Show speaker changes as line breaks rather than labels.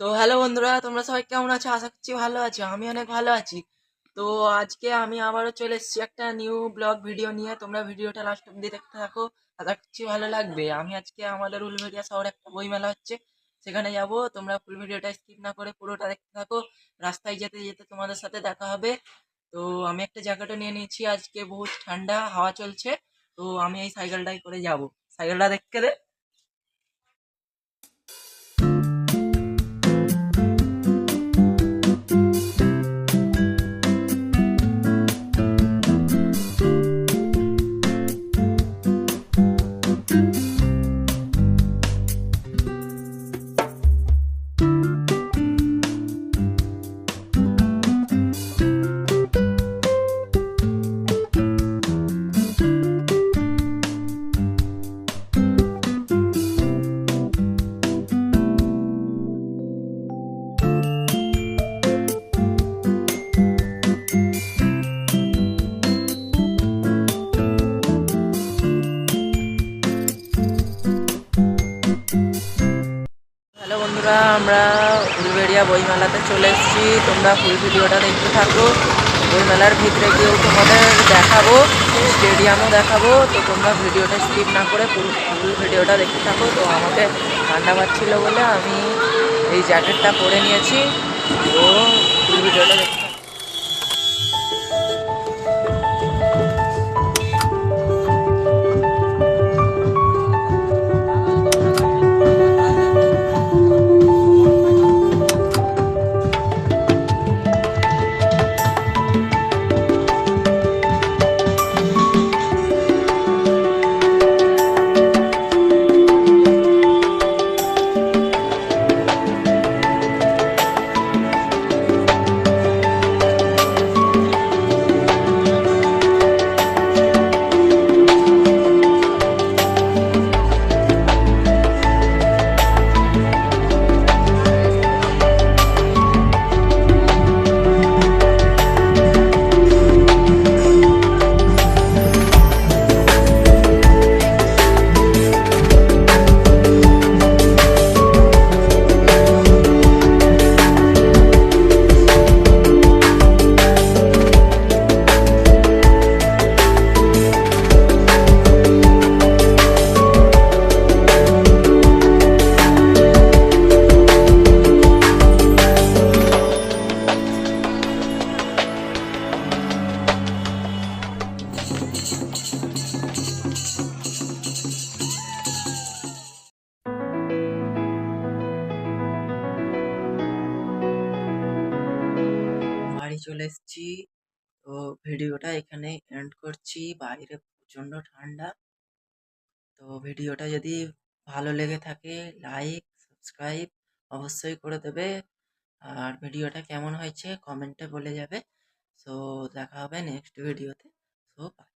তো হ্যালো বন্ধুরা, তোমরা সবাই কেমন আছো? আশা করছি ভালো আছো। আমি অনেক ভালো আছি। তো আজকে আমি আবারও চলে এসেছি একটা নিউ ব্লগ ভিডিও নিয়ে। তোমরা ভিডিওটা লাস্ট অব্দি দেখতে থাকো, আশা করছি ভালো লাগবে। আমি আজকে আমাদের উলুবেড়িয়া শহরে একটা বইমেলা হচ্ছে, সেখানে যাব। তোমরা ফুল ভিডিওটা স্কিপ না করে পুরোটা দেখতে থাকো। রাস্তায় যেতে যেতে তোমাদের সাথে দেখা হবে। তো আমি একটা জ্যাকেটও নিয়ে নিয়েছি, আজকে বহুত ঠান্ডা হাওয়া চলছে। তো আমি এই সাইকেলটাই করে যাব। সাইকেলটা দেখতে দে। হ্যালো বন্ধুরা, আমরা উলুবেড়িয়া বইমেলাতে চলে এসেছি। তোমরা ফুল ভিডিওটা দেখতে থাকো। বইমেলার ভিতরে গিয়েও তোমাদের দেখাবো, স্টেডিয়ামও দেখাবো। তো তোমরা ভিডিওটা স্কিপ না করে পুরো ফুল ভিডিওটা দেখতে থাকো। তো আমাকে ঠান্ডা পাচ্ছিল বলে আমি এই জ্যাকেটটা পরে নিয়েছি। তো ফুল ভিডিওটা দেখতে থাকো। বাড়ি চলে এসেছি। তো ভিডিওটা এখানে এন্ড করছি। বাইরে প্রচণ্ড ঠান্ডা। তো ভিডিওটা যদি ভালো লেগে থাকে, লাইক সাবস্ক্রাইব অবশ্যই করে দেবে। আর ভিডিওটা কেমন হয়েছে কমেন্টে বলে যাবে। সো দেখা হবে নেক্সট ভিডিওতে। So by.